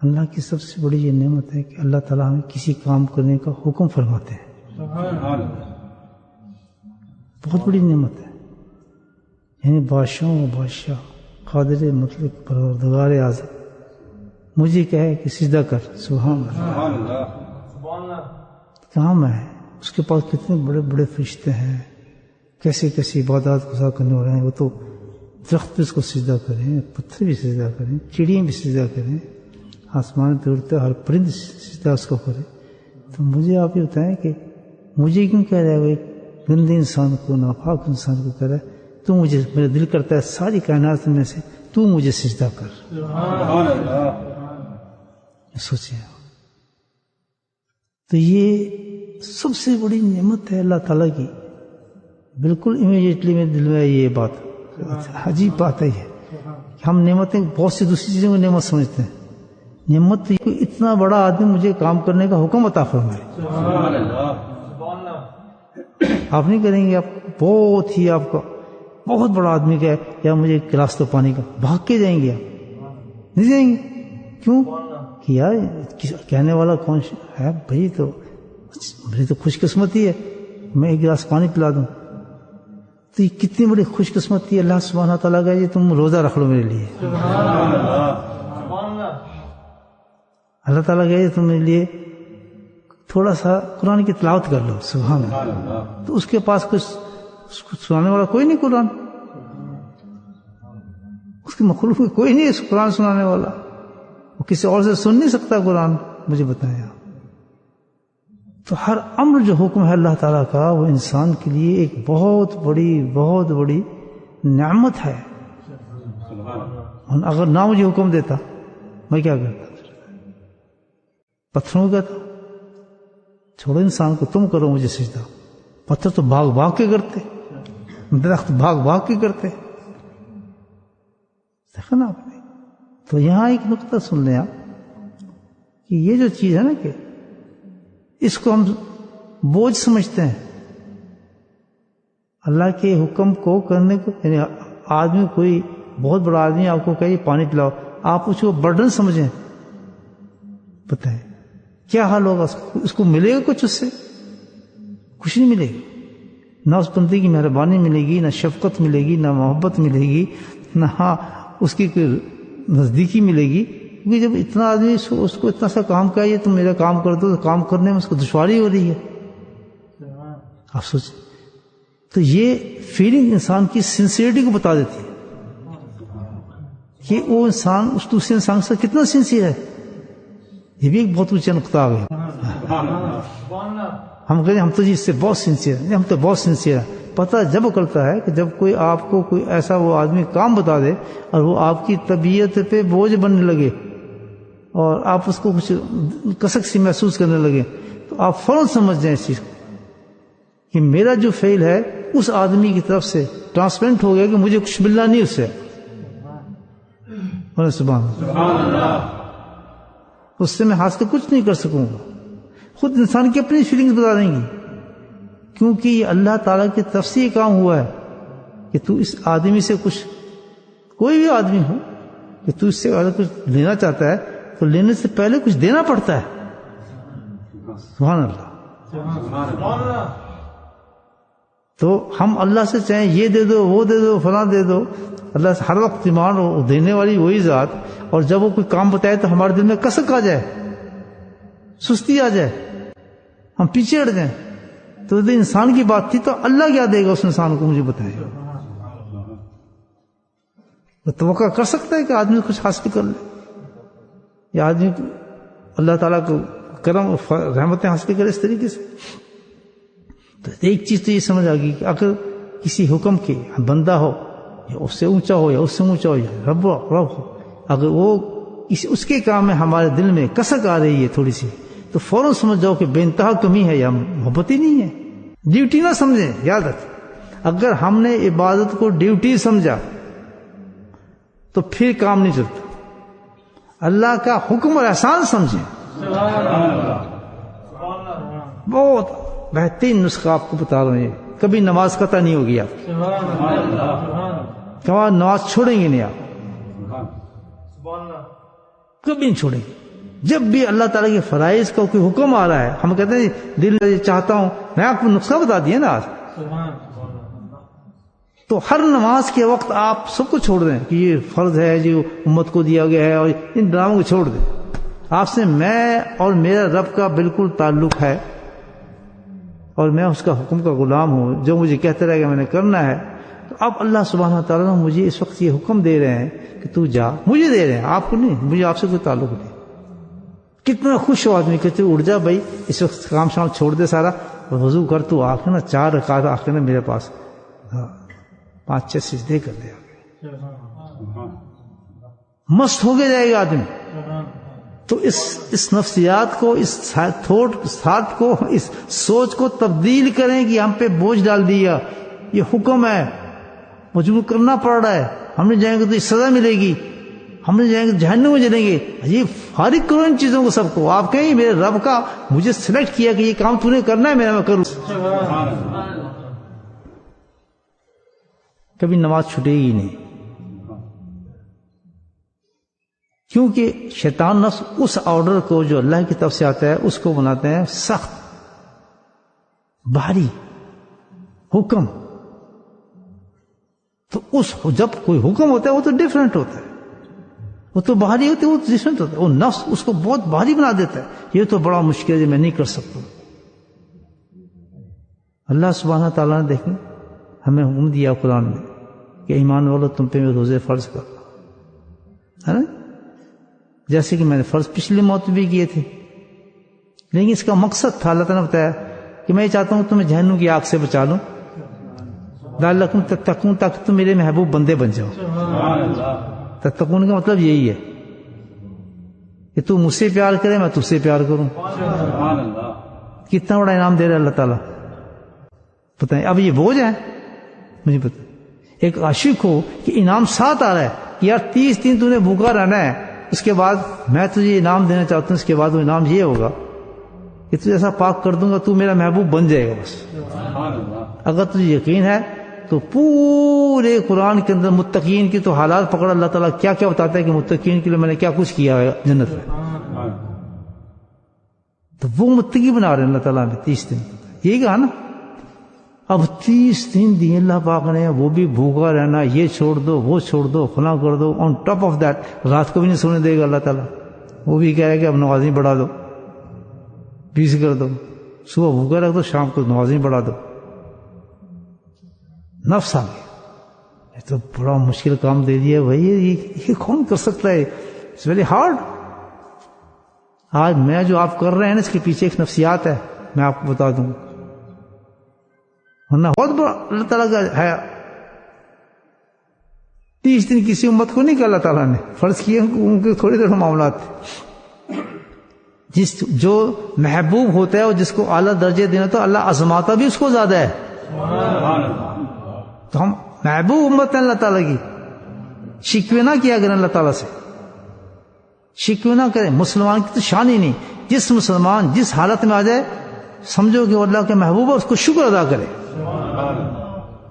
اللہ کی سب سے بڑی یہ نعمت ہے کہ اللہ تعالیٰ ہمیں کسی کام کرنے کا حکم فرماتے ہیں، بہت بڑی نعمت ہے۔ یعنی بادشاہوں بادشاہ قادر مطلق پروردگار اعظم مجھے کہے کہ سجدہ کر، سبحان اللہ، کہاں میں ہے؟ اس کے پاس کتنے بڑے بڑے فرشتے ہیں، کیسے کیسی عبادات گزار کرنے ہو رہے ہیں، وہ تو درخت بھی اس کو سجدہ کریں، پتھر بھی سجدہ کریں، چڑیاں بھی سجدہ کریں، آسمان پہ اڑتے ہر پرند سجدہ اس کو کرے۔ تو مجھے آپ یہ بتائیں کہ مجھے کیوں کہہ رہا ہے وہ ایک گندے انسان کو، ناپاک انسان کو کہہ رہا ہے تو مجھے، میرا دل کرتا ہے ساری کائنات میں سے تو مجھے سجدہ کر۔ سوچیں، تو یہ سب سے بڑی نعمت ہے اللہ تعالیٰ کی۔ بالکل امیڈیٹلی میرے دل میں یہ بات، عجیب بات ہے یہ کہ ہم نعمتیں بہت سی دوسری چیزوں کو نعمت سمجھتے ہیں، نعمت تو کوئی اتنا بڑا آدمی مجھے کام کرنے کا حکم عطا فرمائے۔ آپ نہیں کریں گے، آپ بہت ہی آپ کا بہت بڑا آدمی کا ہے یا مجھے ایک گلاس تو پانی کا، بھاگ کے جائیں گے؟ آپ نہیں جائیں گے، کیوں کہ یار کہنے والا کون ہے بھائی، تو میری تو خوش قسمتی ہے میں ایک گلاس پانی پلا دوں، تو یہ کتنی بڑی خوش قسمتی ہے اللہ سبحانہ تعالیٰ کا، یہ تم روزہ رکھ لو میرے لیے، اللہ تعالیٰ کہ تم میرے لیے تھوڑا سا قرآن کی تلاوت کر لو، سبحان اللہ، تو اس کے پاس کچھ اس کو سنانے والا کوئی نہیں، قرآن اس کی مخلوق میں کوئی نہیں ہے قرآن سنانے والا، وہ کسی اور سے سن نہیں سکتا قرآن، مجھے بتائیں آپ۔ تو ہر امر جو حکم ہے اللہ تعالیٰ کا وہ انسان کے لیے ایک بہت بڑی نعمت ہے۔ اگر نہ مجھے حکم دیتا میں کیا کرتا؟ پتھروں کو کہتا چھوڑو انسان کو، تم کرو مجھے سجدہ۔ پتھر تو بھاگ بھاگ کے کرتے، درخت بھاگ بھاگ کے کرتے، دیکھا نا آپ نے۔ تو یہاں ایک نقطہ سن لیں آپ کہ یہ جو چیز ہے نا کہ اس کو ہم بوجھ سمجھتے ہیں، اللہ کے حکم کو کرنے کو، یعنی آدمی کوئی بہت بڑا آدمی آپ کو کہے پانی پلاؤ، آپ اس کو برڈن سمجھیں، بتائیں کیا حال ہوگا؟ اس کو ملے گا کچھ؟ اس سے کچھ نہیں ملے گا، نہ اس بندے کی مہربانی ملے گی، نہ شفقت ملے گی، نہ محبت ملے گی، نہ اس کی کوئی نزدیکی ملے گی، کیونکہ جب اتنا آدمی اس کو اتنا سا کام کہا تم میرا کام کر دو، تو کام کرنے میں اس کو دشواری ہو رہی ہے۔ آپ سوچیں، تو یہ فیلنگ انسان کی سنسیئرٹی کو بتا دیتی ہے کہ وہ انسان اس دوسرے انسان سے کتنا سنسیئر ہے۔ یہ بھی ایک بہت اونچا نقطہ آ گیا۔ ہم کہتے ہیں ہم تو جی اس سے بہت سنسیئر ہیں، ہم تو بہت سنسیئر ہیں۔ پتہ جب کرتا ہے کہ جب کوئی آپ کو کوئی ایسا وہ آدمی کام بتا دے اور وہ آپ کی طبیعت پہ بوجھ بننے لگے اور آپ اس کو کچھ کسک سی محسوس کرنے لگے، تو آپ فوراً سمجھ جائیں اس چیز کو کہ میرا جو فعل ہے اس آدمی کی طرف سے ٹرانسپیرنٹ ہو گیا کہ مجھے کچھ ملنا نہیں اس سے۔ سبحان اللہ، اس سے میں حاصل کچھ نہیں کر سکوں گا۔ خود انسان کی اپنی فیلنگز بتا دیں گی، کیونکہ یہ اللہ تعالیٰ کی طرف سے یہ کام ہوا ہے کہ تو اس آدمی سے کچھ، کوئی بھی آدمی ہو کہ تو اس سے اگر کچھ لینا چاہتا ہے تو لینے سے پہلے کچھ دینا پڑتا ہے۔ سبحان اللہ۔ تو ہم اللہ سے چاہیں یہ دے دو، وہ دے دو، فلاں دے دو، اللہ سے ہر وقت ڈیمانڈ ہو، دینے والی وہی ذات، اور جب وہ کوئی کام بتائے تو ہمارے دل میں کسک آ جائے، سستی آ جائے، ہم پیچھے ہٹ جائیں، تو یہ انسان کی بات تھی، تو اللہ کیا دے گا اس انسان کو؟ مجھے بتائیں، تو توقع کر سکتا ہے کہ آدمی کچھ حاصل کر لے، یا آدمی اللہ تعالیٰ کو کرم رحمتیں حاصل کرے اس طریقے سے؟ تو ایک چیز تو یہ سمجھ آ گئی کہ اگر کسی حکم کے بندہ ہو، یا اس سے اونچا ہو یا اس سے اونچا ہو، یا رب ہو، اگر وہ اس کے کام میں ہمارے دل میں کسک آ رہی ہے تھوڑی سی، تو فوراً سمجھ جاؤ کہ بے انتہا کمی ہے یا محبت ہی نہیں ہے۔ ڈیوٹی نہ سمجھیں، یاد رکھ، اگر ہم نے عبادت کو ڈیوٹی سمجھا تو پھر کام نہیں چلتا۔ اللہ کا حکم اور احسان سمجھیں۔ بہت بہترین نسخہ آپ کو بتا رہا ہوں، یہ کبھی نماز قطع نہیں ہوگی، آپ کبھی نماز چھوڑیں گے نہیں، آپ کبھی نہیں چھوڑیں گے۔ جب بھی اللہ تعالیٰ کے فرائض کا کوئی حکم آ رہا ہے، ہم کہتے ہیں دل میں چاہتا ہوں، میں آپ کو نسخہ بتا دیا نا آج، تو ہر نماز کے وقت آپ سب کو چھوڑ دیں کہ یہ فرض ہے جو امت کو دیا گیا ہے، اور ان ڈراموں کو چھوڑ دیں. آپ سے میں اور میرا رب کا بالکل تعلق ہے، اور میں اس کا حکم کا غلام ہوں، جو مجھے کہتے رہے گا میں نے کرنا ہے. تو اب اللہ سبحانہ تعالیٰ مجھے اس وقت یہ حکم دے رہے ہیں کہ تو جا، مجھے دے رہے ہیں، آپ کو نہیں، مجھے آپ سے کوئی تعلق نہیں. کتنا خوش ہو آدمی، کہتے اٹھ جا بھائی، اس وقت کام شام چھوڑ دے سارا، اور وضو کر، تو آ کے نا 4 رکعت آ کے نا میرے پاس 5-6 سجدے کر دے، مست ہو کے جائے گا آدمی. تو اس نفسیات کو، اس تھاٹ کو، اس سوچ کو تبدیل کریں کہ ہم پہ بوجھ ڈال دیا، یہ حکم ہے، مجبور کرنا پڑ رہا ہے، ہم نے جائیں گے تو سزا ملے گی، ہم نے جائیں گے جہنم میں جلیں گے. یہ فارغ کرو ان چیزوں کو سب کو. آپ کہیں میرے رب کا مجھے سلیکٹ کیا کہ یہ کام تو نے کرنا ہے، میں کروں. کبھی نماز چھوٹے گی نہیں، کیونکہ شیطان نفس اس آرڈر کو جو اللہ کی طرف سے آتا ہے اس کو بناتے ہیں سخت، بھاری حکم. تو اس جب کوئی حکم ہوتا ہے وہ تو ڈیفرنٹ ہوتا ہے، وہ تو بھاری ہوتا ہے، وہ تو ڈیفرنٹ ہوتا ہے. وہ نفس اس کو بہت بھاری بنا دیتا ہے، یہ تو بڑا مشکل ہے، میں نہیں کر سکتا. اللہ سبحانہ تعالیٰ نے دیکھیں ہمیں حکم دیا قرآن میں کہ ایمان والو تم پہ میں روزے فرض کر رہا ہوں، جیسے کہ میں نے فرض پچھلی موت بھی کیے تھے. لیکن اس کا مقصد تھا، اللہ تعالیٰ نے بتایا کہ میں چاہتا ہوں تمہیں جہنم کی آگ سے بچا لوں، لعلکم تتقون، تاکہ تم میرے محبوب بندے بن جاؤ. تتقون کا مطلب یہی ہے کہ تو مجھ سے پیار کرے، میں تجھ سے پیار کروں. کتنا بڑا انعام دے رہا ہے اللہ تعالیٰ. بتائیں اب یہ بوجھ ہے؟ مجھے پتا ایک عاشق ہو کہ انعام ساتھ آ رہا ہے کہ یار 30 دن تو نے بھوکا رہنا ہے، اس کے بعد میں تجھے انعام دینا چاہتا ہوں، اس کے بعد وہ انعام یہ ہوگا کہ تجھے ایسا پاک کر دوں گا تو میرا محبوب بن جائے گا. بس اگر تجھے یقین ہے تو پورے قرآن کے اندر متقین کی تو حالات پکڑ، اللہ تعالیٰ کیا کیا بتاتا ہے کہ متقین کے لیے میں نے کیا کچھ کیا ہے جنت میں. تو وہ متقی بنا رہے ہیں اللہ تعالیٰ نے 30 دن. یہی کہا نا، اب 30 دن دیے اللہ پاک نے، وہ بھی بھوکا رہنا، یہ چھوڑ دو، وہ چھوڑ دو، فلاں کر دو. آن ٹاپ آف دیٹ رات کو بھی نہیں سونے دے گا اللہ تعالیٰ. وہ بھی کہہ رہا ہے کہ اب نمازیں بڑھا دو، 20 کر دو، صبح بھوکا رکھ دو، شام کو نمازیں بڑھا دو. نفس آ گیا، یہ تو بڑا مشکل کام دے دیا بھائی، یہ کون کر سکتا ہے؟ It's very hard. آج میں جو آپ کر رہے ہیں نا، اس کے پیچھے ایک نفسیات ہے، میں آپ کو بتا دوں، ورنہ بہت بڑا اللہ تعالیٰ کا ہے. 30 دن کسی امت کو نہیں کہا اللہ تعالیٰ نے فرض کیے، ان کے تھوڑی دیر معاملات. جو محبوب ہوتا ہے اور جس کو اعلیٰ درجے دینا تو اللہ آزماتا بھی اس کو زیادہ ہے. تو ہم محبوب امت ہیں اللہ تعالیٰ کی، شکوے نہ کیا کریں اللہ تعالیٰ سے، شکوے نہ کریں. مسلمان کی تو شان ہی نہیں، جس مسلمان جس حالت میں آ جائے سمجھو کہ اللہ کے محبوب ہے، اس کو شکر ادا کرے.